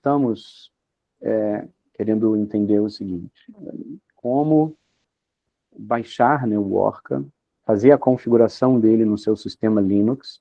estamos querendo entender o seguinte: como baixar, né, o Orca, fazer a configuração dele no seu sistema Linux,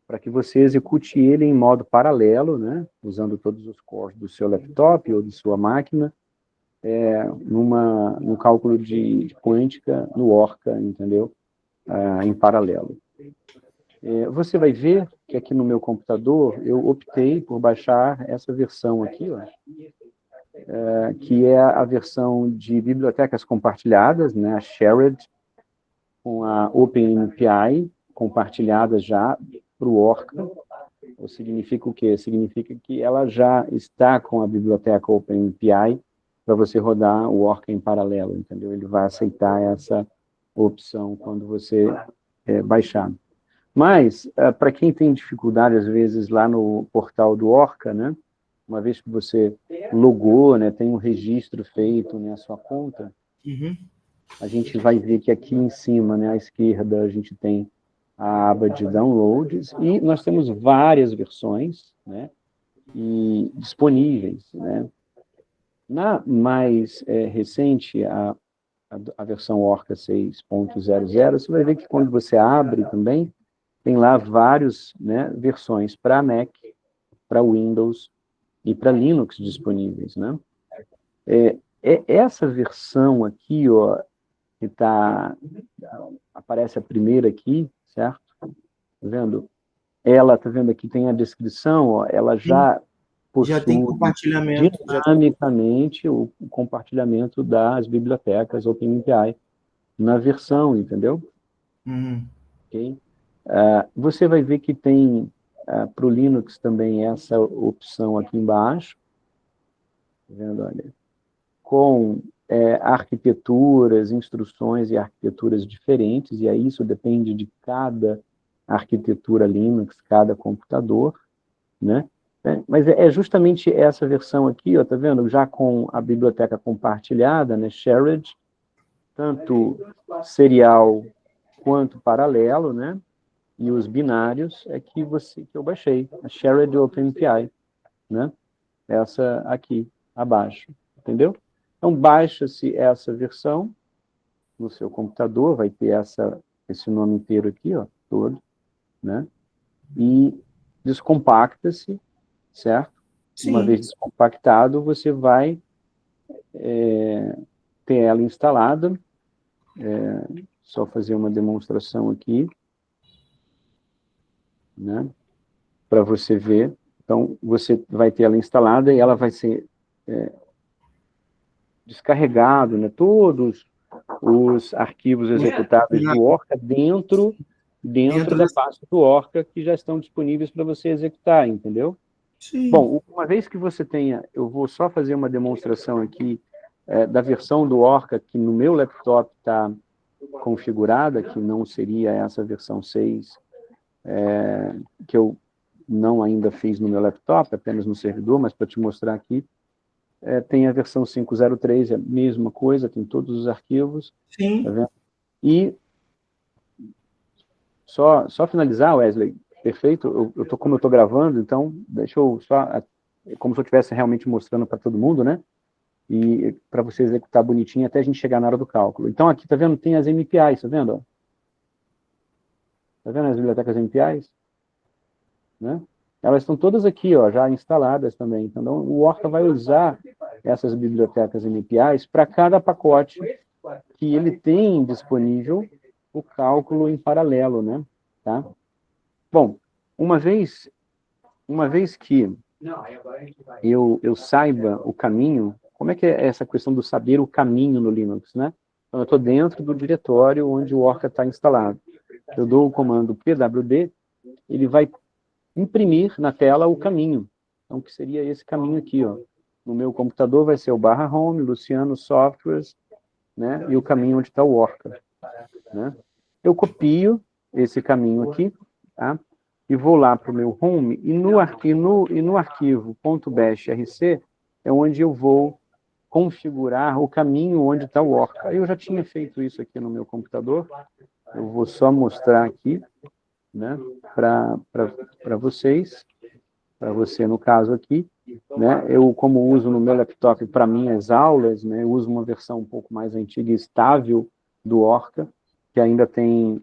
para que você execute ele em modo paralelo, né, usando todos os cores do seu laptop ou de sua máquina, no cálculo de quântica no Orca, entendeu? Em paralelo. Você vai ver que aqui no meu computador eu optei por baixar essa versão aqui, ó, que é a versão de bibliotecas compartilhadas, né, a Shared, com a OpenMPI compartilhada já para o Orca. Significa o quê? Significa que ela já está com a biblioteca OpenMPI para você rodar o Orca em paralelo, entendeu? Ele vai aceitar essa opção quando você baixar. Mas, para quem tem dificuldade, às vezes, lá no portal do Orca, né, uma vez que você logou, né, tem um registro feito na sua conta, a gente vai ver que aqui em cima, né, à esquerda, a gente tem a aba de downloads, e nós temos várias versões, né, disponíveis, né. Na mais recente, a versão Orca 6.00, você vai ver que quando você abre também, tem lá várias, né, versões para Mac, para Windows e para Linux disponíveis, né. Essa versão aqui, ó, que aparece a primeira aqui, certo? Tá vendo? Ela, tá vendo aqui, tem a descrição, ó, ela já possui já tem compartilhamento, dinamicamente o compartilhamento das bibliotecas OpenMPI na versão, entendeu? Okay? Você vai ver que tem para o Linux também essa opção aqui embaixo, tá vendo? Olha, com arquiteturas, instruções e arquiteturas diferentes, e aí isso depende de cada arquitetura Linux, cada computador, né? Mas é justamente essa versão aqui, ó, tá vendo? Já com a biblioteca compartilhada, né, shared, tanto serial quanto paralelo, né? E os binários que eu baixei, a shared OpenMPI, né? Essa aqui abaixo, entendeu? Então baixa-se essa versão no seu computador, vai ter esse nome inteiro aqui, ó, todo, né? E descompacta-se, certo? Sim. Uma vez descompactado, você vai ter ela instalada. Só fazer uma demonstração aqui, né? Para você ver. Então, você vai ter ela instalada e ela vai ser descarregado, né? Todos os arquivos executáveis do Orca dentro da pasta do Orca que já estão disponíveis para você executar, entendeu? Sim. Bom, uma vez que você tenha, eu vou só fazer uma demonstração aqui da versão do Orca que no meu laptop está configurada, que não seria essa versão 6, que eu não ainda fiz no meu laptop, apenas no servidor, mas para te mostrar aqui, tem a versão 5.03, é a mesma coisa, tem todos os arquivos. Sim. Tá vendo? E só finalizar, Wesley, perfeito, como eu estou gravando, então deixa eu só, como se eu estivesse realmente mostrando para todo mundo, né? E para você executar bonitinho até a gente chegar na hora do cálculo. Então aqui, tá vendo? Tem as MPIs, tá vendo? Tá vendo as bibliotecas MPIs? Né? Elas estão todas aqui, ó, já instaladas também. Então, o Orca vai usar essas bibliotecas MPIs para cada pacote que ele tem disponível o cálculo em paralelo, né? Tá? Bom, uma vez que eu saiba o caminho, como é que é essa questão do saber o caminho no Linux, né? Então, eu estou dentro do diretório onde o Orca está instalado. Eu dou o comando pwd, ele vai imprimir na tela o caminho. Então, que seria esse caminho aqui, ó. No meu computador vai ser o /home, Luciano Softwares, né? E o caminho onde está o Orca, né? Eu copio esse caminho aqui, tá? E vou lá para o meu home, e no arquivo .bashrc é onde eu vou configurar o caminho onde está o Orca. Eu já tinha feito isso aqui no meu computador, eu vou só mostrar aqui, né, para vocês, para você no caso aqui. né, eu, como uso no meu laptop para minhas aulas, né, eu uso uma versão um pouco mais antiga e estável do Orca, que ainda tem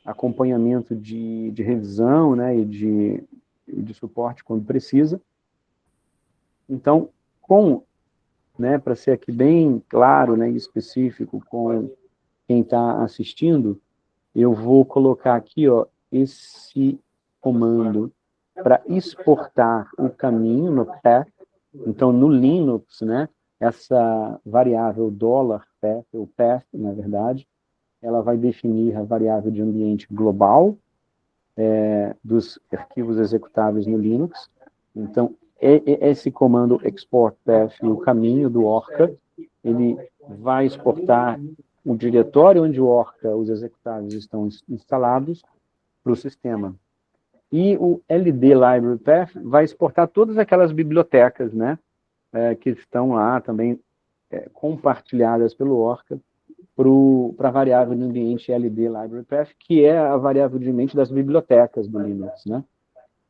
acompanhamento de revisão, né, e de suporte quando precisa. Então, né, para ser aqui bem claro, né, e específico com quem está assistindo, eu vou colocar aqui, ó, esse comando para exportar o caminho no path. Então, no Linux, né, essa variável $path, ou path, na verdade, ela vai definir a variável de ambiente global dos arquivos executáveis no Linux. Então, esse comando export path, o caminho do Orca, ele vai exportar o diretório onde o Orca, os executáveis estão instalados, para o sistema. E o LD Library Path vai exportar todas aquelas bibliotecas, né, que estão lá também compartilhadas pelo Orca para a variável de ambiente LD Library Path, que é a variável de ambiente das bibliotecas do Linux, né?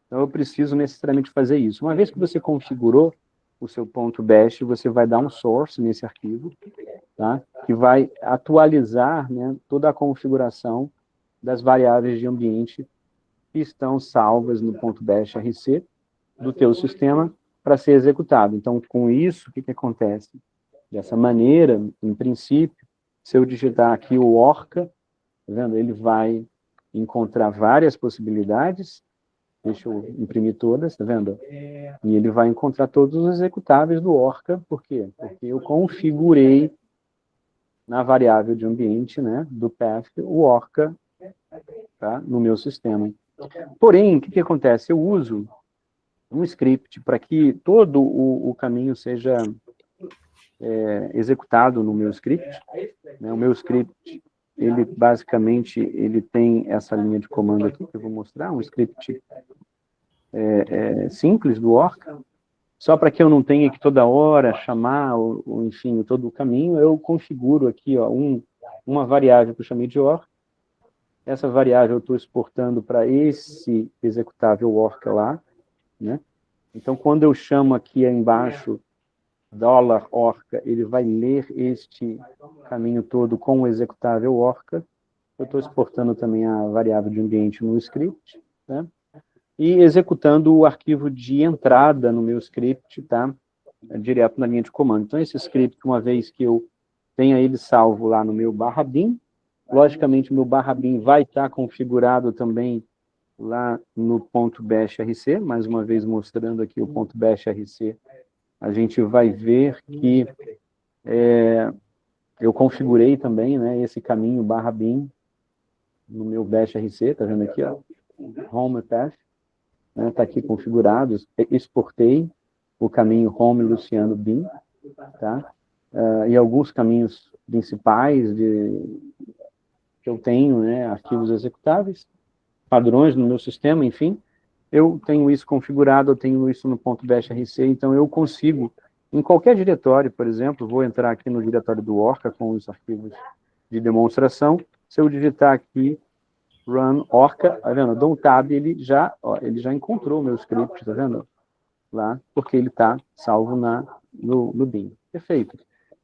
Então, eu preciso necessariamente fazer isso. Uma vez que você configurou o seu .bash, você vai dar um source nesse arquivo, tá? Que vai atualizar, né, toda a configuração das variáveis de ambiente que estão salvas no .bash RC do teu sistema para ser executado. Então, com isso, o que acontece? Dessa maneira, em princípio, se eu digitar aqui o Orca, tá vendo? Ele vai encontrar várias possibilidades. Deixa eu imprimir todas, tá vendo? E ele vai encontrar todos os executáveis do Orca. Por quê? Porque eu configurei na variável de ambiente, né, do path, o Orca, tá, no meu sistema. Porém, o que acontece? Eu uso um script para que todo o caminho seja executado no meu script. Né? O meu script, ele basicamente, ele tem essa linha de comando aqui, que eu vou mostrar, um script simples do Orca, só para que eu não tenha que toda hora chamar, ou enfim, todo o caminho, eu configuro aqui ó, uma variável que eu chamei de Orca. Essa variável eu estou exportando para esse executável Orca lá, né? Então, quando eu chamo aqui embaixo $Orca, ele vai ler este caminho todo com o executável Orca. Eu estou exportando também a variável de ambiente no script, né? E executando o arquivo de entrada no meu script, tá? Direto na linha de comando. Então, esse script, uma vez que eu tenha ele salvo lá no meu /bin, logicamente, o meu /bin vai estar configurado também lá no .bash RC, mais uma vez mostrando aqui o .bash RC, a gente vai ver que eu configurei também, né, esse caminho /bin no meu bash RC, tá vendo aqui, ó, home path, né, tá aqui configurado, exportei o caminho home Luciano bin, tá, e alguns caminhos principais que eu tenho, né, arquivos executáveis, padrões no meu sistema, enfim, eu tenho isso configurado, eu tenho isso no .bash RC, então eu consigo, em qualquer diretório, por exemplo, vou entrar aqui no diretório do Orca com os arquivos de demonstração, se eu digitar aqui run Orca, tá vendo? Dou um tab, ele já encontrou o meu script, tá vendo? Lá, porque ele está salvo no bin. Perfeito.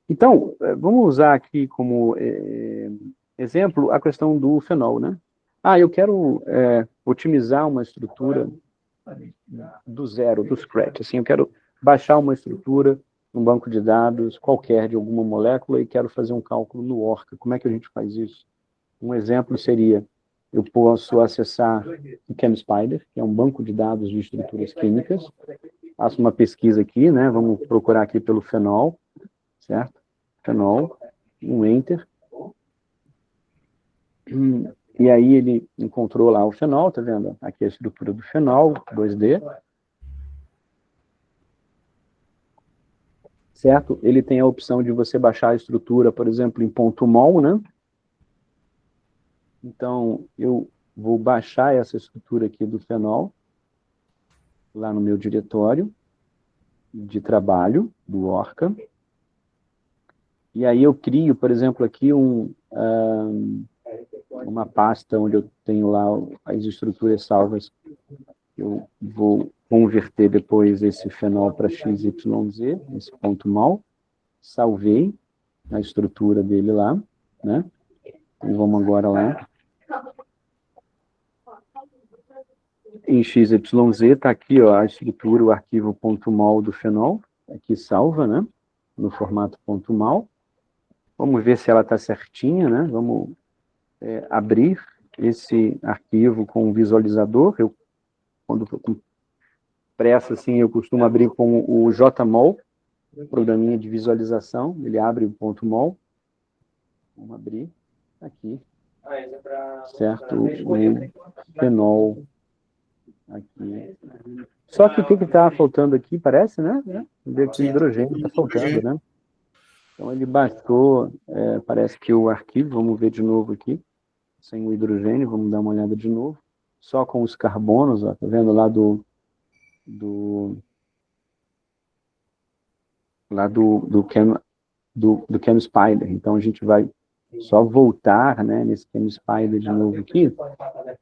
Então, vamos usar aqui como exemplo a questão do fenol, né? Eu quero otimizar uma estrutura do zero, do scratch. Assim, eu quero baixar uma estrutura, um banco de dados qualquer de alguma molécula e quero fazer um cálculo no Orca. Como é que a gente faz isso? Um exemplo seria, eu posso acessar o ChemSpider, que é um banco de dados de estruturas químicas, faço uma pesquisa aqui, né? Vamos procurar aqui pelo fenol, certo? Fenol, um Enter. E aí ele encontrou lá o fenol, tá vendo? Aqui a estrutura do fenol, 2D. Certo? Ele tem a opção de você baixar a estrutura, por exemplo, em .mol, né? Então, eu vou baixar essa estrutura aqui do fenol, lá no meu diretório de trabalho, do Orca. E aí eu crio, por exemplo, aqui uma pasta onde eu tenho lá as estruturas salvas. Eu vou converter depois esse fenol para XYZ, esse ponto mol, salvei a estrutura dele lá, né? Então, vamos agora lá. Em XYZ está aqui, ó, a estrutura, o arquivo .mol do fenol, aqui salva, né? No formato .mol. Vamos ver se ela está certinha, né? Vamos abrir esse arquivo com o visualizador. Quando estou com pressa, assim, eu costumo abrir com o JMol, programinha de visualização. Ele abre o .mol. Vamos abrir aqui, certo? O fenol aqui. Só que o que está faltando aqui, parece, né? Ver que o hidrogênio está faltando, né? Então, ele baixou, parece que o arquivo, vamos ver de novo aqui, sem o hidrogênio, vamos dar uma olhada de novo, só com os carbonos, ó, tá vendo lá do Chem Spider. Então, a gente vai só voltar, né, nesse Chem Spider de novo aqui,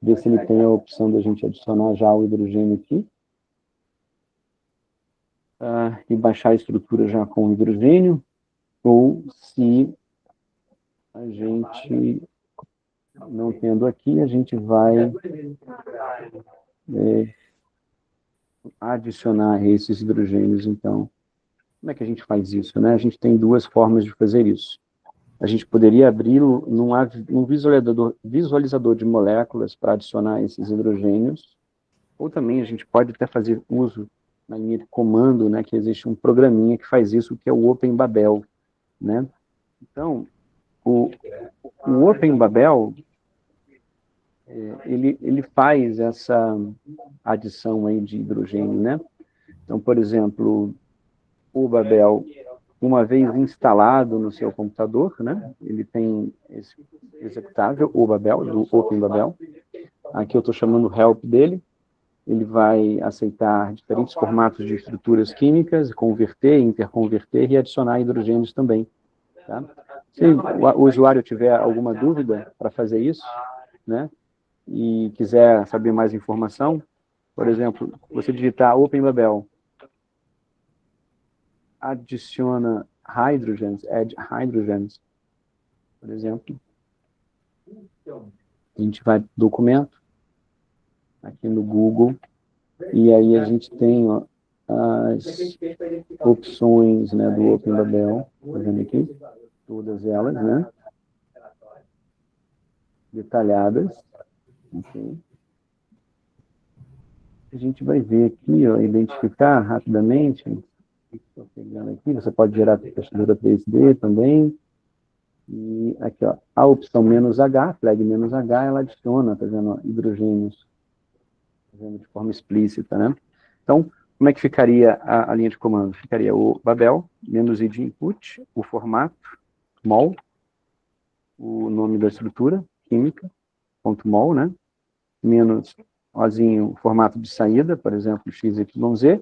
ver se ele tem a opção da gente adicionar já o hidrogênio aqui, e baixar a estrutura já com o hidrogênio, ou se a gente não tendo aqui, a gente vai adicionar esses hidrogênios, então. Como é que a gente faz isso, né? A gente tem duas formas de fazer isso. A gente poderia abri-lo num visualizador de moléculas para adicionar esses hidrogênios, ou também a gente pode até fazer uso na linha de comando, né, que existe um programinha que faz isso, que é o OpenBabel, né? Então, o OpenBabel, ele faz essa adição aí de hidrogênio, né? Então, por exemplo, o Babel, uma vez instalado no seu computador, né? Ele tem esse executável, o Babel, do OpenBabel. Aqui eu estou chamando o help dele. Ele vai aceitar diferentes formatos de estruturas químicas, converter, interconverter e adicionar hidrogênios também. Tá? Se o usuário tiver alguma dúvida para fazer isso, né? E quiser saber mais informação, por exemplo, você digitar OpenBabel, adiciona hydrogens, add hydrogens, por exemplo. A gente vai para documento, aqui no Google, e aí a gente tem, ó, as opções, né, do OpenBabel, tá vendo aqui? Todas elas, né? Detalhadas. Okay. A gente vai ver aqui, ó, identificar rapidamente. Estou pegando aqui, você pode gerar textura 3D também. E aqui, ó, a opção "-H", flag "-H", ela adiciona, tá vendo, ó, hidrogênios, tá vendo, de forma explícita, né? Então, como é que ficaria a linha de comando? Ficaria o Babel, "-I de input, o formato, mol, o nome da estrutura, química, .mol, né? Menos Ozinho, o formato de saída, por exemplo, XYZ,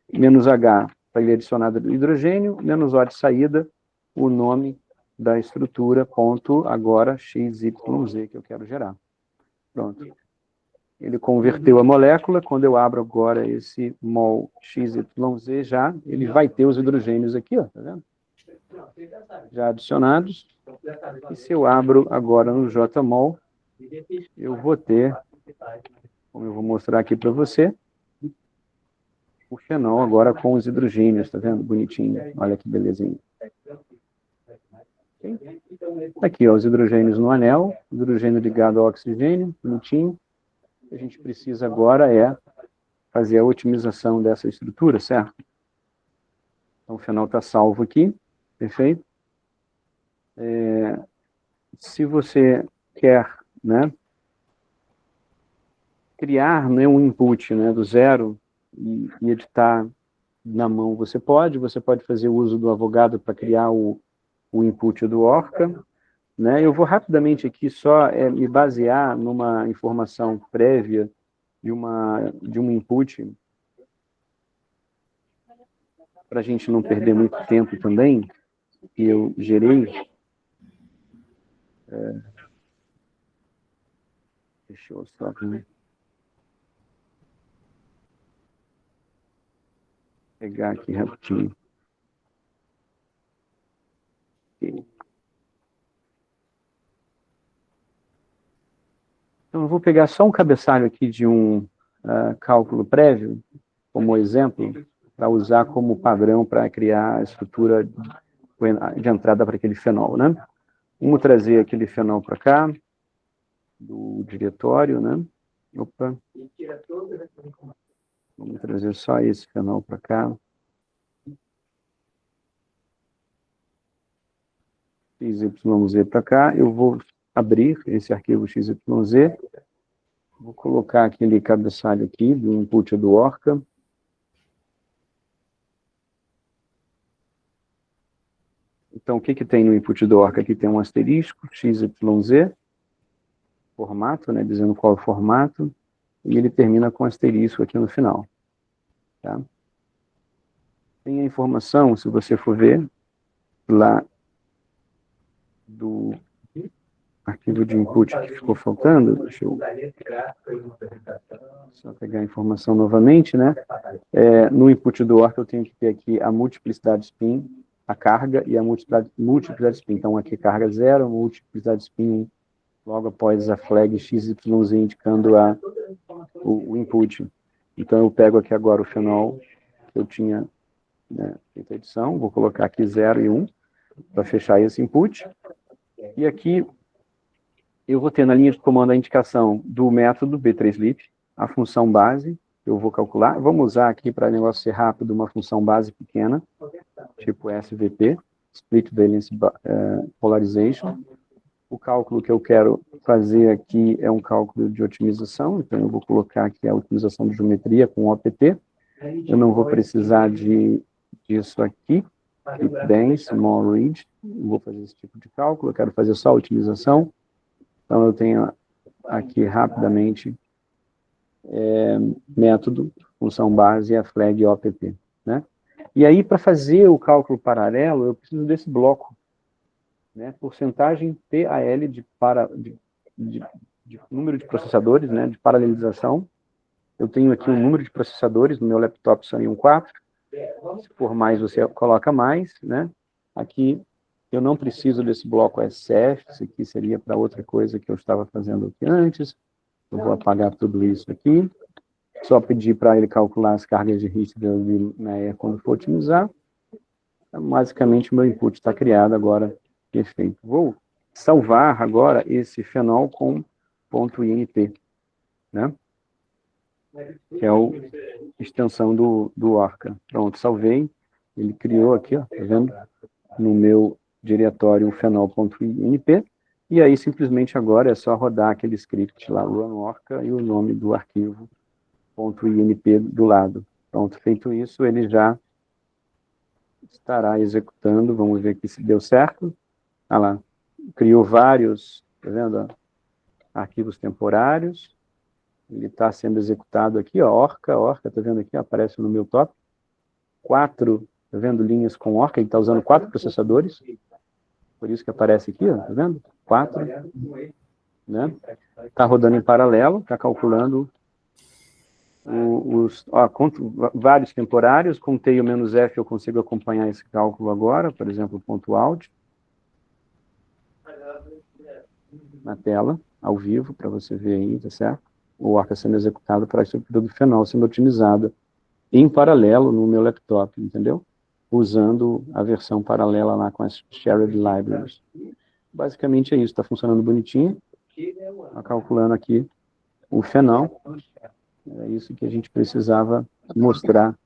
"-H, para ele adicionar hidrogênio, "-O de saída, o nome da estrutura, ponto, agora XYZ, que eu quero gerar. Pronto. Ele converteu a molécula, quando eu abro agora esse mol XYZ já, ele vai ter os hidrogênios aqui, ó, tá vendo? Já adicionados. E se eu abro agora no JMol, eu vou ter, como eu vou mostrar aqui para você, o fenol agora com os hidrogênios, tá vendo? Bonitinho. Olha que belezinha. Okay? Aqui, ó, os hidrogênios no anel, hidrogênio ligado ao oxigênio, bonitinho. O que a gente precisa agora é fazer a otimização dessa estrutura, certo? Então, o fenol está salvo aqui, perfeito? Se você quer, né, criar, né, um input, né, do zero e editar na mão, você pode fazer uso do Avogadro para criar o input do Orca, né? Eu vou rapidamente aqui só me basear numa informação prévia de um input, para a gente não perder muito tempo também, que eu gerei. Deixa eu só... pegar aqui rapidinho. Okay. Então, eu vou pegar só um cabeçalho aqui de um cálculo prévio, como exemplo, para usar como padrão para criar a estrutura de entrada para aquele fenol, né? Vamos trazer aquele fenol para cá, do diretório, né? Opa. Vamos trazer só esse fenol para cá. XYZ para cá. Eu vou abrir esse arquivo XYZ. Vou colocar aquele cabeçalho aqui do input do Orca. Então, o que tem no input do Orca? Aqui tem um asterisco, XYZ, formato, né, dizendo qual é o formato, e ele termina com asterisco aqui no final. Tá? Tem a informação, se você for ver, lá do arquivo de input que ficou faltando, deixa eu só pegar a informação novamente, né? No input do Orca eu tenho que ter aqui a multiplicidade de spin, a carga e a multiplicidade de spin. Então aqui carga 0, multiplicidade de spin 1, logo após a flag XYZ indicando o input. Então eu pego aqui agora o fenol que eu tinha, né, feito a edição, vou colocar aqui 0 e 1 para fechar esse input. E aqui eu vou ter na linha de comando a indicação do método B3Lip, a função base, eu vou calcular. Vamos usar aqui, para o negócio ser rápido, uma função base pequena, tipo SVP, Split Valence Polarization. O cálculo que eu quero fazer aqui é um cálculo de otimização, então eu vou colocar aqui a otimização de geometria com OPT. Eu não vou precisar disso aqui, bem, small read, não vou fazer esse tipo de cálculo, eu quero fazer só a otimização. Então, eu tenho aqui rapidamente método, função base e a flag OPT, né? E aí, para fazer o cálculo paralelo, eu preciso desse bloco, né? Porcentagem PAL de número de processadores, né? De paralelização. Eu tenho aqui um número de processadores, no meu laptop seriam 4. Se for mais, você coloca mais, né? Aqui, eu não preciso desse bloco SCF, isso aqui seria para outra coisa que eu estava fazendo aqui antes. Eu vou apagar tudo isso aqui. Só pedir para ele calcular as cargas de Richter quando for otimizar. Então, basicamente, o meu input está criado agora, perfeito. Vou salvar agora esse fenol com .inp, né? Que é a extensão do Orca. Pronto, salvei. Ele criou aqui, ó, tá vendo? No meu diretório fenol.inp, e aí simplesmente agora é só rodar aquele script lá, run orca, e o nome do arquivo .inp do lado. Pronto, feito isso, ele já estará executando, vamos ver aqui se deu certo. Ah lá, criou vários, tá vendo? Arquivos temporários, ele está sendo executado aqui, ó, orca, tá vendo aqui, aparece no meu top, 4, tá vendo, linhas com orca, ele está usando 4 processadores, por isso que aparece aqui, ó, tá vendo? 4, né? Está rodando em paralelo, está calculando vários temporários, com T e o "-f" eu consigo acompanhar esse cálculo agora, por exemplo, ponto .alt, na tela, ao vivo, para você ver aí, tá certo? O Orca sendo executado para a estrutura do fenol sendo otimizada em paralelo no meu laptop, entendeu? Usando a versão paralela lá com as shared libraries. Basicamente é isso, está funcionando bonitinho. Está calculando aqui o fenol. É isso que a gente precisava mostrar